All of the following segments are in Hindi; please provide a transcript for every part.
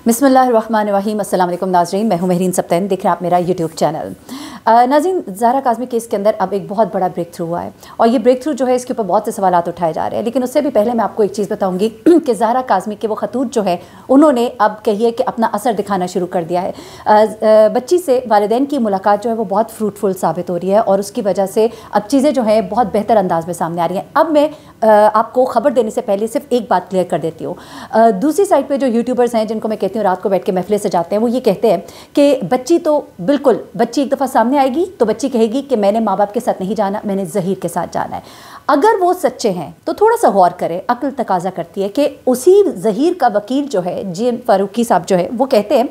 बिस्मिल्लाहिर्रहमानिर्रहीम। अस्सलाम वालेकुम नाज़रीन, मैं हूं महरीन सब्तैन, देख रहे हैं आप मेरा यूट्यूब चैनल। नाज़रीन, ज़हरा काज़मी केस के अंदर अब एक बहुत बड़ा ब्रेक थ्रू हुआ है और ये ब्रेक थ्रू जो है इसके ऊपर बहुत से सवालात उठाए जा रहे हैं। लेकिन उससे भी पहले मैं आपको एक चीज़ बताऊंगी कि ज़हरा काज़मी के वो खतूत जो है उन्होंने अब कहिए कि अपना असर दिखाना शुरू कर दिया है। बच्ची से वालिदैन की मुलाकात जो है वो बहुत फ्रूटफुल साबित हो रही है और उसकी वजह से अब चीज़ें जो हैं बहुत बेहतर अंदाज में सामने आ रही हैं। अब मैं आपको ख़बर देने से पहले सिर्फ एक बात क्लियर कर देती हूँ। दूसरी साइड पे जो यूट्यूबर्स हैं जिनको मैं कहती हूँ रात को बैठ के महफिलें सजाते हैं, वो ये कहते हैं कि बच्ची तो बिल्कुल बच्ची एक दफ़ा सामने आएगी तो बच्ची कहेगी कि मैंने माँ बाप के साथ नहीं जाना, मैंने ज़हीर के साथ जाना है। अगर वो सच्चे हैं तो थोड़ा सा गौर करें, अक्ल तकाजा करती है कि उसी ज़हीर का वकील जो है जी फारूकी साहब जो है वो कहते हैं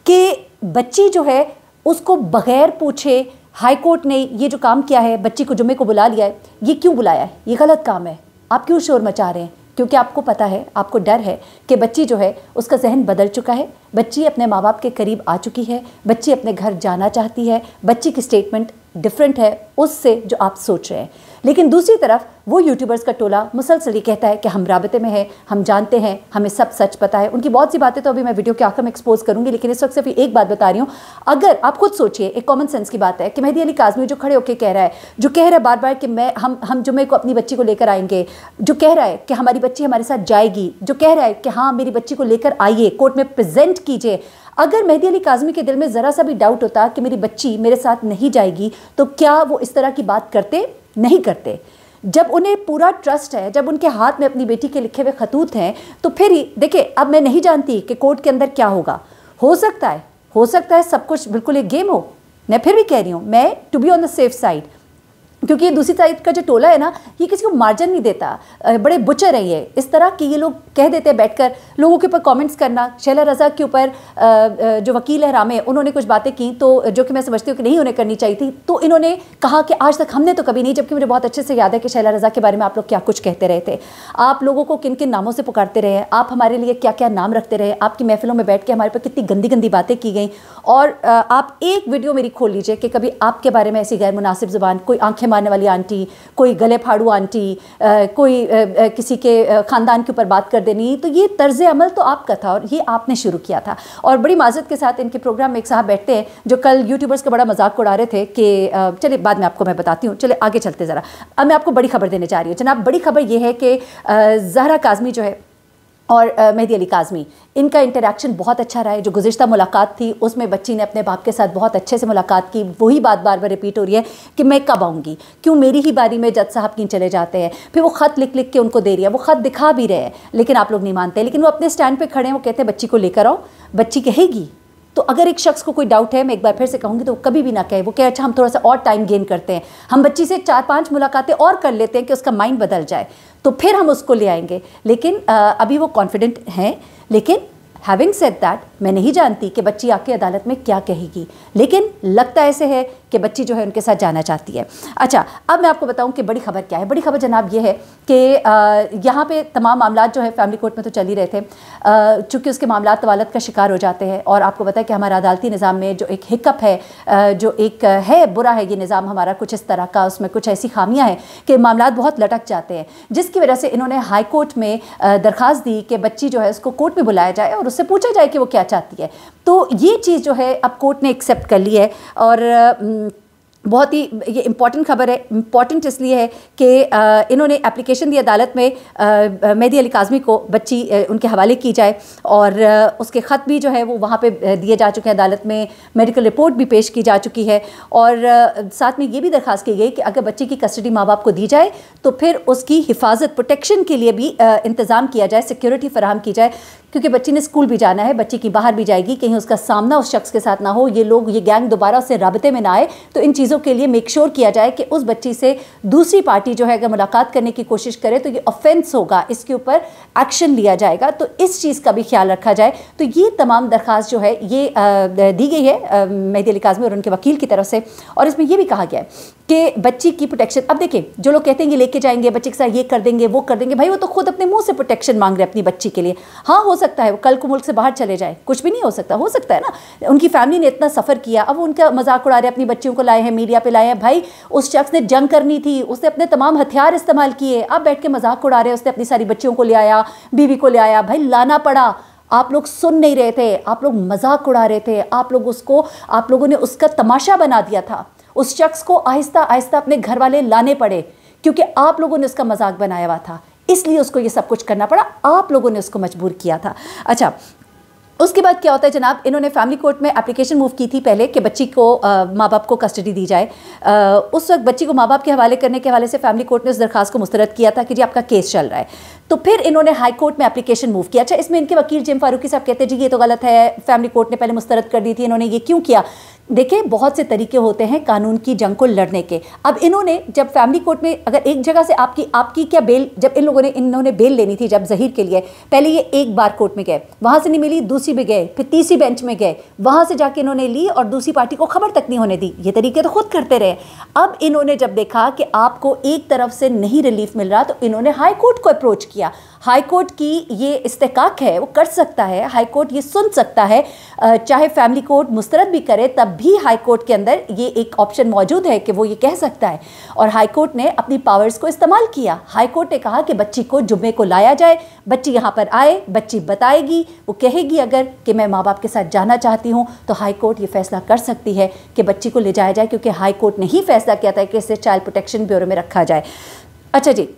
कि बच्ची जो है उसको बग़ैर पूछे हाई कोर्ट ने ये जो काम किया है, बच्ची को जुम्मे को बुला लिया है, ये क्यों बुलाया है? ये गलत काम है। आप क्यों शोर मचा रहे हैं? क्योंकि आपको पता है, आपको डर है कि बच्ची जो है उसका जहन बदल चुका है, बच्ची अपने माँ बाप के करीब आ चुकी है, बच्ची अपने घर जाना चाहती है, बच्ची की स्टेटमेंट डिफरेंट है उससे जो आप सोच रहे हैं। लेकिन दूसरी तरफ वो यूट्यूबर्स का टोला मुसलसल ये कहता है कि हम राबते में हैं, हम जानते हैं, हमें सब सच पता है। उनकी बहुत सी बातें तो अभी मैं वीडियो के आखिर में एक्सपोज करूंगी, लेकिन इस वक्त सिर्फ एक बात बता रही हूँ। अगर आप खुद सोचिए, एक कॉमन सेंस की बात है कि मेहदी अली काज़मी जो खड़े होकर कह रहा है, जो कह रहा है बार बार कि हम जुम्मे को अपनी बच्ची को लेकर आएंगे, जो कह रहा है कि हमारी बच्ची हमारे साथ जाएगी, जो कह रहा है कि हाँ मेरी बच्ची को लेकर आइए, कोर्ट में प्रेजेंट कीजिए। अगर मेहदी अली काज़मी के दिल में ज़रा सा भी डाउट होता कि मेरी बच्ची मेरे साथ नहीं जाएगी, तो क्या वो इस तरह की बात करते? नहीं करते। जब उन्हें पूरा ट्रस्ट है, जब उनके हाथ में अपनी बेटी के लिखे हुए खतूत हैं, तो फिर ही देखिए, अब मैं नहीं जानती कि कोर्ट के अंदर क्या होगा। हो सकता है सब कुछ बिल्कुल एक गेम हो। मैं फिर भी कह रही हूँ, मैं to be on the safe side, क्योंकि ये दूसरी साइड का जो टोला है ना, ये किसी को मार्जिन नहीं देता, बड़े बुचर हैं ये। इस तरह कि ये लोग कह देते हैं बैठकर लोगों के ऊपर कमेंट्स करना। शैला रज़ा के ऊपर जो वकील है रामे, उन्होंने कुछ बातें की तो जो कि मैं समझती हूँ कि नहीं उन्हें करनी चाहिए थी, तो इन्होंने कहा कि आज तक हमने तो कभी नहीं, जबकि मुझे बहुत अच्छे से याद है कि शैला रज़ा के बारे में आप लोग क्या कुछ कहते रहे थे, आप लोगों को किन किन नामों से पुकारते रहे, आप हमारे लिए क्या क्या नाम रखते रहे, आपकी महफिलों में बैठ के हमारे पर कितनी गंदी गंदी बातें की गई। और आप एक वीडियो मेरी खोल लीजिए कि कभी आपके बारे में ऐसी गैर मुनासिब ज़ुबान, कोई आंखें मारने वाली आंटी, कोई गले फाड़ू आंटी, कोई किसी के ख़ानदान के ऊपर बात कर देनी, तो ये तर्ज़ अमल तो आपका था और ये आपने शुरू किया था। और बड़ी माज़रत के साथ इनके प्रोग्राम में एक साहब बैठते हैं जो कल यूट्यूबर्स का बड़ा मजाक उड़ा रहे थे कि चलिए बाद में आपको मैं बताती हूँ, चलिए आगे चलते ज़रा। अब मैं आपको बड़ी खबर देने जा रही हूँ जनाब। बड़ी खबर ये है कि ज़हरा काज़मी जो है और मेहदी अली काज़मी, इनका इंटरेक्शन बहुत अच्छा रहा है। जो गुज़िश्ता मुलाकात थी उसमें बच्ची ने अपने बाप के साथ बहुत अच्छे से मुलाकात की। वही बात बार बार रिपीट हो रही है कि मैं कब आऊँगी, क्यों मेरी ही बारी में जज साहब क्यों चले जाते हैं। फिर वो ख़त लिख लिख के उनको दे रही है, वो ख़त दिखा भी रहे हैं, लेकिन आप लोग नहीं मानते। लेकिन वो अपने स्टैंड पर खड़े हैं, वो कहते हैं बच्ची को लेकर आओ, बच्ची कहेगी। तो अगर एक शख्स को कोई डाउट है, मैं एक बार फिर से कहूँगी, तो कभी भी ना कहे। वो कहे अच्छा हम थोड़ा सा और टाइम गेन करते हैं, हम बच्ची से 4-5 मुलाकातें और कर लेते हैं कि उसका माइंड बदल जाए, तो फिर हम उसको ले आएंगे। लेकिन अभी वो कॉन्फिडेंट हैं। लेकिन हैविंग सेड दैट, मैं नहीं जानती कि बच्ची आके अदालत में क्या कहेगी, लेकिन लगता ऐसे है कि बच्ची जो है उनके साथ जाना चाहती है। अच्छा, अब मैं आपको बताऊं कि बड़ी खबर क्या है। बड़ी खबर जनाब ये है कि यहाँ पे तमाम मामला जो है फैमिली कोर्ट में तो चल ही रहे थे, चूँकि उसके मामला तवालत का शिकार हो जाते हैं। और आपको पता है कि हमारा अदालती निज़ाम में जो एक हिकअप है, जो एक है बुरा है ये निज़ाम हमारा, कुछ इस तरह का, उसमें कुछ ऐसी खामियाँ हैं कि मामला बहुत लटक जाते हैं, जिसकी वजह से इन्होंने हाई कोर्ट में दरख्वास्त दी कि बच्ची जो है उसको कोर्ट में बुलाया जाए और उससे पूछा जाए कि वो क्या चाहती है। तो ये चीज़ जो है अब कोर्ट ने एक्सेप्ट कर ली है और बहुत ही ये इम्पॉर्टेंट खबर है। इम्पॉर्टेंट इसलिए है कि इन्होंने एप्लीकेशन दी अदालत में मेहदी अली काज़मी को बच्ची उनके हवाले की जाए और उसके ख़त भी जो है वो वहाँ पे दिए जा चुके हैं, अदालत में मेडिकल रिपोर्ट भी पेश की जा चुकी है। और साथ में ये भी दरख्वास्त की गई कि अगर बच्ची की कस्टडी माँ बाप को दी जाए तो फिर उसकी हिफाजत, प्रोटेक्शन के लिए भी इंतज़ाम किया जाए, सिक्योरिटी फराहम की जाए, क्योंकि बच्ची ने स्कूल भी जाना है, बच्ची की बाहर भी जाएगी, कहीं उसका सामना उस शख्स के साथ ना हो, ये लोग, ये गैंग दोबारा उससे राबते में ना आए। तो इन चीज़ों के लिए मेक श्योर किया जाए कि उस बच्ची से दूसरी पार्टी जो है अगर मुलाकात करने की कोशिश करे तो ये ऑफेंस होगा, इसके ऊपर एक्शन लिया जाएगा, तो इस चीज़ का भी ख्याल रखा जाए। तो ये तमाम दरख्वास्त जो है ये दी गई है मेहदी अली काज़मी और उनके वकील की तरफ से। और इसमें यह भी कहा गया है कि बच्ची की प्रोटेक्शन, अब देखिए जो लोग कहते हैं ये लेके जाएंगे बच्चे के साथ, ये कर देंगे, वो कर देंगे, भाई वो तो खुद अपने मुंह से प्रोटेक्शन मांग रहे हैं अपनी बच्ची के लिए। हाँ, हो सकता है कल को मुल्क से बाहर चले जाए, कुछ भी नहीं हो सकता है ना। उनकी फैमिली ने इतना सफ़र किया, अब उनका मजाक उड़ा रहे, अपनी बच्चियों को लाए हैं, मीडिया पे लाए हैं। भाई उस शख्स ने जंग करनी थी, उसने अपने तमाम हथियार इस्तेमाल किए, अब बैठ के मजाक उड़ा रहे हैं, उसने अपनी सारी बच्चियों को ले आया, बीवी को ले आया, भाई लाना पड़ा। आप लोग सुन नहीं रहे थे, आप लोग मजाक उड़ा रहे थे, आप लोगों ने उसका तमाशा बना दिया था। उस शख्स को आहिस्ता आहिस्ता अपने घर वाले लाने पड़े क्योंकि आप लोगों ने उसका मजाक बनाया हुआ था, इसलिए उसको ये सब कुछ करना पड़ा, आप लोगों ने उसको मजबूर किया था। अच्छा, उसके बाद क्या होता है जनाब, इन्होंने फैमिली कोर्ट में एप्लीकेशन मूव की थी पहले कि बच्ची को माँ बाप को कस्टडी दी जाए। उस वक्त बच्ची को माँ बाप के हवाले करने के हवाले से फैमिली कोर्ट ने उस दरखास्त को मुस्तरद किया था कि जी आपका केस चल रहा है। तो फिर इन्होंने हाई कोर्ट में एप्लीकेशन मूव किया। अच्छा, इसमें इनके वकील जिम फारूकी साहब कहते हैं जी ये तो गलत है, फैमिली कोर्ट ने पहले मुस्तरद कर दी थी, इन्होंने ये क्यों किया। देखिए, बहुत से तरीके होते हैं कानून की जंग को लड़ने के। अब इन्होंने जब फैमिली कोर्ट में, अगर एक जगह से आपकी क्या बेल, जब इन्होंने बेल लेनी थी जब जहीर के लिए, पहले ये एक बार कोर्ट में गए, वहां से नहीं मिली, दूसरी में गए, फिर तीसरी बेंच में गए, वहां से जाके इन्होंने ली और दूसरी पार्टी को खबर तक नहीं होने दी। ये तरीके तो खुद करते रहे। अब इन्होंने जब देखा कि आपको एक तरफ से नहीं रिलीफ मिल रहा तो इन्होंने हाई कोर्ट को अप्रोच किया। हाई कोर्ट की ये इस्तेकाक है, वो कर सकता है, हाई कोर्ट ये सुन सकता है, चाहे फैमिली कोर्ट मुस्तरद भी करे तब भी हाई कोर्ट के अंदर ये एक ऑप्शन मौजूद है कि वो ये कह सकता है। और हाई कोर्ट ने अपनी पावर्स को इस्तेमाल किया। हाई कोर्ट ने कहा कि बच्ची को जुम्मे को लाया जाए, बच्ची यहाँ पर आए, बच्ची बताएगी, वो कहेगी अगर कि मैं माँ बाप के साथ जाना चाहती हूँ तो हाई कोर्ट ये फैसला कर सकती है कि बच्ची को ले जाया जाए, क्योंकि हाई कोर्ट ने ही फैसला किया था कि इसे चाइल्ड प्रोटेक्शन ब्यूरो में रखा जाए। अच्छा जी,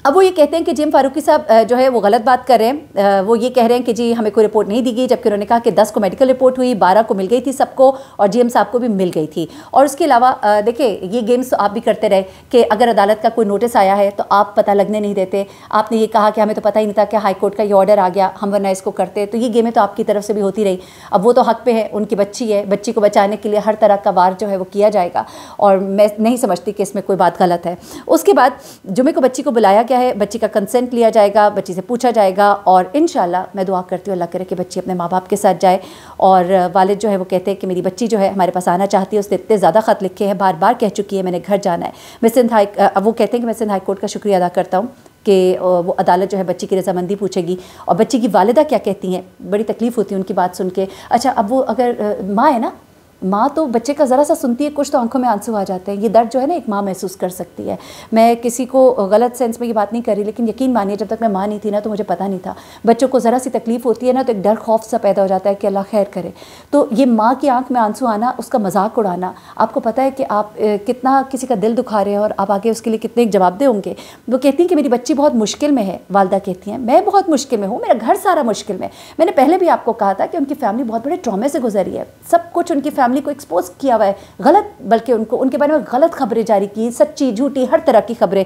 अब वो ये कहते हैं कि जिम फारूकी साहब जो है वो गलत बात कर रहे हैं। वो ये कह रहे हैं कि जी हमें कोई रिपोर्ट नहीं दी गई, जबकि उन्होंने कहा कि 10 को मेडिकल रिपोर्ट हुई, 12 को मिल गई थी सबको, और जीएम साहब को भी मिल गई थी। और उसके अलावा देखिए, ये गेम्स तो आप भी करते रहे कि अगर अदालत का कोई नोटिस आया है तो आप पता लगने नहीं देते। आपने ये कहा कि हमें तो पता ही नहीं था कि हाई कोर्ट का ये ऑर्डर आ गया, हम वरना इसको करते। तो ये गेमें तो आपकी तरफ से भी होती रही। अब वो तो हक पे है, उनकी बच्ची है, बच्ची को बचाने के लिए हर तरह का वार जो है वो किया जाएगा, और मैं नहीं समझती कि इसमें कोई बात गलत है। उसके बाद जुमे को बच्ची को बुलाया गया है, बच्ची का कंसेंट लिया जाएगा, बच्ची से पूछा जाएगा, और इंशाल्लाह मैं दुआ करती हूँ अल्लाह करे कि बच्ची अपने माँ बाप के साथ जाए। और वालिद जो है वो कहते हैं कि मेरी बच्ची जो है हमारे पास आना चाहती है, उसने इतने ज़्यादा ख़त लिखे हैं, बार बार कह चुकी है मैंने घर जाना है। मैं वो कहते हैं कि मैं सिंध हाई कोर्ट का शुक्रिया अदा करता हूँ कि वो अदालत जो है बच्ची की रजामंदी पूछेगी। और बच्ची की वालिदा क्या कहती हैं, बड़ी तकलीफ़ होती है उनकी बात सुन के। अच्छा, अब वो अगर माँ है ना, माँ तो बच्चे का ज़रा सा सुनती है कुछ तो आंखों में आंसू आ जाते हैं। ये दर्द जो है ना एक माँ महसूस कर सकती है। मैं किसी को गलत सेंस में ये बात नहीं कर रही, लेकिन यकीन मानिए जब तक मैं माँ नहीं थी ना तो मुझे पता नहीं था। बच्चों को ज़रा सी तकलीफ़ होती है ना तो एक डर खौफ सा पैदा हो जाता है कि अल्लाह खैर करे। तो ये माँ की आंख में आंसू आना, उसका मजाक उड़ाना, आपको पता है कि आप कितना किसी का दिल दुखा रहे हैं और आप आगे उसके लिए कितने जवाबदेह होंगे। वो कहती हैं कि मेरी बच्ची बहुत मुश्किल में है। वालदा कहती हैं मैं बहुत मुश्किल में हूँ, मेरा घर सारा मुश्किल में। मैंने पहले भी आपको कहा था कि उनकी फैमिली बहुत बड़े ट्रॉमे से गुजरी है। सब कुछ उनकी फैमिली को एक्सपोज किया हुआ है, गलत, बल्कि उनके बारे में गलत खबरें जारी की, सच्ची झूठी हर तरह की खबरें।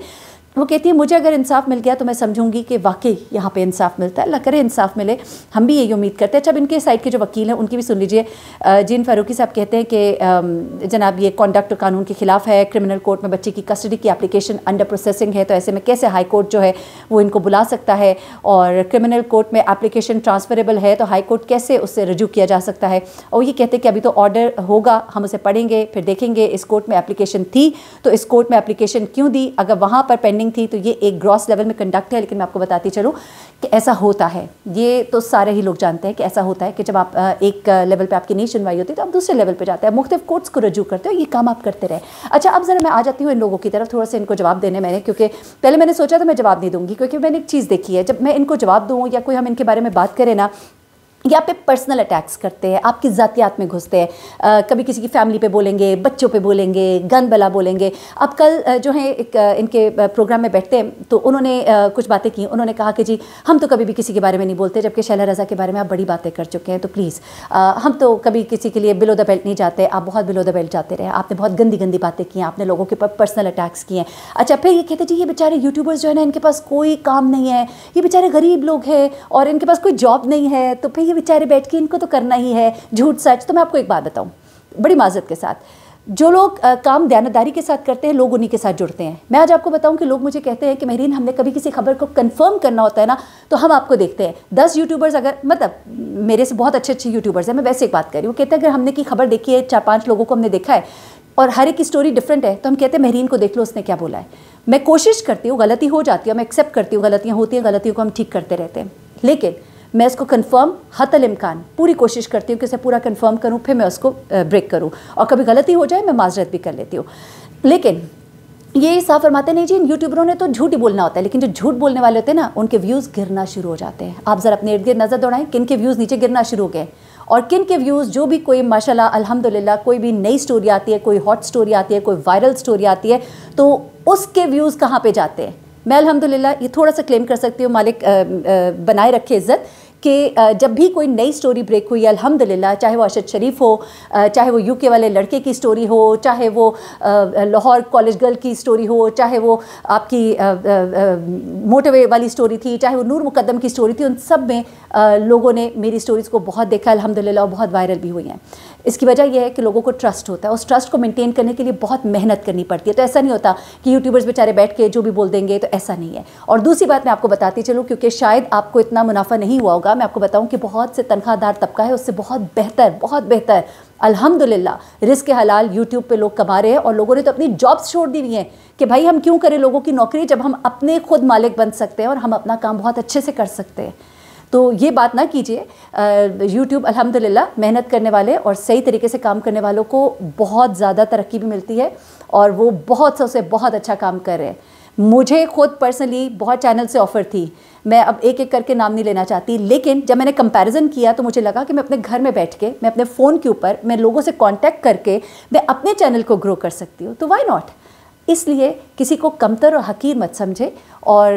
वो कहती है मुझे अगर इंसाफ मिल गया तो मैं समझूंगी कि वाकई यहाँ पे इंसाफ मिलता है। अल्लाह करे इंसाफ मिले, हम भी यही उम्मीद करते हैं। अच्छा, अब इनके साइड के जो वकील हैं उनकी भी सुन लीजिए। जिन फारूकी साहब कहते हैं कि जनाब ये कॉन्डक्ट कानून के खिलाफ है, क्रिमिनल कोर्ट में बच्ची की कस्टडी की एप्लीकेशन अंडर प्रोसेसिंग है, तो ऐसे में कैसे हाई कोर्ट जो है वो इनको बुला सकता है, और क्रिमिनल कोर्ट में एप्लीकेशन ट्रांसफरेबल है तो हाई कोर्ट कैसे उससे रजू किया जा सकता है। और ये कहते हैं कि अभी तो ऑर्डर होगा, हम उसे पढ़ेंगे, फिर देखेंगे इस कोर्ट में एप्लीकेशन थी तो इस कोर्ट में एप्लीकेशन क्यों दी, अगर वहाँ पर पेंडिंग थी तो ये एक ग्रॉस लेवल में कंडक्ट है। लेकिन मैं आपको बताती चलूँ कि ऐसा होता है, ये तो सारे ही लोग जानते हैं कि ऐसा होता है कि जब आप एक लेवल पे आपकी नहीं सुनवाई होती तो आप दूसरे लेवल पे जाते हैं, मुख्तलिफ कोर्ट्स को रजू करते हो, ये काम आप करते रहे। अच्छा, अब ज़रा मैं आ जाती हूँ इन लोगों की तरफ, थोड़ा सा इनको जवाब देने मैंने, क्योंकि पहले मैंने सोचा था मैं जवाब नहीं दूँगी, क्योंकि मैंने एक चीज़ देखी है, जब मैं इनको जवाब दूँ या कोई हम इनके बारे में बात करें ना, ये आप पे पर्सनल अटैक्स करते हैं, आपकी ज़ातियात में घुसते हैं। कभी किसी की फैमिली पे बोलेंगे, बच्चों पे बोलेंगे, गन बला बोलेंगे। अब कल जो है एक इनके प्रोग्राम में बैठते हैं तो उन्होंने कुछ बातें की। उन्होंने कहा कि जी हम तो कभी भी किसी के बारे में नहीं बोलते, जबकि शैला रज़ा के बारे में आप बड़ी बातें कर चुके हैं, तो प्लीज़ हम तो कभी किसी के लिए बिलो द बेल्ट नहीं जाते, आप बहुत बिलो द बेल्ट जाते रहे, आपने बहुत गंदी गंदी बातें की हैं, आपने लोगों के ऊपर पर्सनल अटैक्स किए हैं। अच्छा, फिर ये कहते जी ये बेचारे यूट्यूबर्स जो है ना, इनके पास कोई काम नहीं है, ये बेचारे गरीब लोग हैं और इनके पास कोई जॉब नहीं है, तो फिर ये बेचारे बैठ के इनको तो करना ही है झूठ सच। तो मैं आपको एक बात बताऊं बड़ी माजरत के साथ, जो लोग काम दयानतदारी के साथ करते हैं लोग उन्हीं के साथ जुड़ते हैं। मैं आज आपको बताऊं कि लोग मुझे कहते हैं कि मेहरीन हमने कभी किसी खबर को कंफर्म करना होता है ना तो हम आपको देखते हैं। 10 यूट्यूबर्स, अगर मतलब मेरे से बहुत अच्छे अच्छे यूट्यूबर्स हैं, मैं वैसे एक बात कर रही हूँ, कहते हैं अगर हमने की खबर देखी है, 4-5 लोगों को हमने देखा है और हर एक की स्टोरी डिफरेंट है, तो हम कहते हैं मेहरीन को देख लो उसने क्या बोला है। मैं कोशिश करती हूँ, गलती हो जाती है, मैं एक्सेप्ट करती हूँ गलतियाँ होती हैं, गलतियों को हम ठीक करते रहते हैं, लेकिन मैं इसको कंफर्म हतल इम्कान पूरी कोशिश करती हूँ कि इसे पूरा कंफर्म करूँ, फिर मैं उसको ब्रेक करूँ, और कभी गलती हो जाए मैं माजरत भी कर लेती हूँ। लेकिन ये साफ फरमाते नहीं जी, इन यूट्यूबरों ने तो झूठ ही बोलना होता है, लेकिन जो झूठ बोलने वाले होते हैं ना, उनके व्यूज़ गिरना शुरू हो जाते हैं। आप ज़रा अपने इर्द गिर्द नज़र दौड़ाएं, किन के व्यूज़ नीचे गिरना शुरू हो गए, और किन के व्यूज़, जो भी कोई माशाल्लाह अल्हम्दुलिल्लाह कोई भी नई स्टोरी आती है, कोई हॉट स्टोरी आती है, कोई वायरल स्टोरी आती है, तो उसके व्यूज़ कहाँ पे जाते हैं। मैं अल्हम्दुलिल्लाह ये थोड़ा सा क्लेम कर सकती हूँ, मालिक बनाए रखे इज़्ज़त, कि जब भी कोई नई स्टोरी ब्रेक हुई अल्हम्दुलिल्लाह, चाहे वो अरशद शरीफ हो, चाहे वो यूके वाले लड़के की स्टोरी हो, चाहे वो लाहौर कॉलेज गर्ल की स्टोरी हो, चाहे वो आपकी मोटरवे वाली स्टोरी थी, चाहे वो नूर मुकद्दम की स्टोरी थी, उन सब में लोगों ने मेरी स्टोरीज़ को बहुत देखा अल्हम्दुलिल्लाह, और बहुत वायरल भी हुई हैं। इसकी वजह यह है कि लोगों को ट्रस्ट होता है, उस ट्रस्ट को मेंटेन करने के लिए बहुत मेहनत करनी पड़ती है। तो ऐसा नहीं होता कि यूट्यूबर्स बेचारे बैठ के जो भी बोल देंगे, तो ऐसा नहीं है। और दूसरी बात मैं आपको बताती चलूँ, क्योंकि शायद आपको इतना मुनाफा नहीं हुआ होगा, मैं आपको बताऊँ कि बहुत से तनख्वाहदार तबका है, उससे बहुत बेहतर अल्हम्दुलिल्लाह रिज़्क़ हलाल यूट्यूब पे लोग कमा रहे हैं। और लोगों ने तो अपनी जॉब्स छोड़ दी हुई हैं कि भाई हम क्यों करें लोगों की नौकरी, जब हम अपने खुद मालिक बन सकते हैं और हम अपना काम बहुत अच्छे से कर सकते हैं। तो ये बात ना कीजिए। यूट्यूब अल्हम्दुलिल्लाह मेहनत करने वाले और सही तरीके से काम करने वालों को बहुत ज़्यादा तरक्की भी मिलती है, और वो बहुत से बहुत अच्छा काम कर रहे हैं। मुझे खुद पर्सनली बहुत चैनल से ऑफ़र थी, मैं अब एक एक करके नाम नहीं लेना चाहती, लेकिन जब मैंने कंपैरिजन किया तो मुझे लगा कि मैं अपने घर में बैठ के, मैं अपने फ़ोन के ऊपर, मैं लोगों से कांटेक्ट करके मैं अपने चैनल को ग्रो कर सकती हूँ, तो व्हाई नॉट। इसलिए किसी को कमतर और हकीर मत समझे। और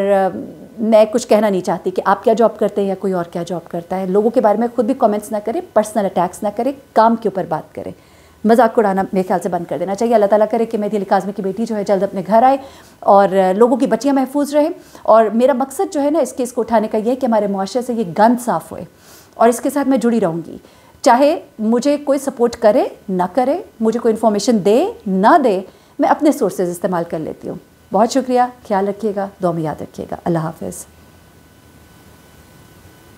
मैं कुछ कहना नहीं चाहती कि आप क्या जॉब करते हैं या कोई और क्या जॉब करता है। लोगों के बारे में खुद भी कमेंट्स ना करें, पर्सनल अटैक्स ना करें, काम के ऊपर बात करें। मजाक उड़ाना मेरे ख्याल से बंद कर देना चाहिए। अल्लाह ताला करे कि मेहदी अली काज़मी की बेटी जो है जल्द अपने घर आए और लोगों की बच्चियां महफूज रहें। और मेरा मकसद जो है ना इस केस को उठाने का ये है कि हमारे मुआशरे से ये गंद साफ़ होए, और इसके साथ मैं जुड़ी रहूँगी, चाहे मुझे कोई सपोर्ट करे ना करे, मुझे कोई इन्फॉर्मेशन दे ना दे, मैं अपने सोर्सेज इस्तेमाल कर लेती हूँ। बहुत शुक्रिया, ख्याल रखिएगा, दुआ में याद रखिएगा। अल्लाह हाफ़िज़।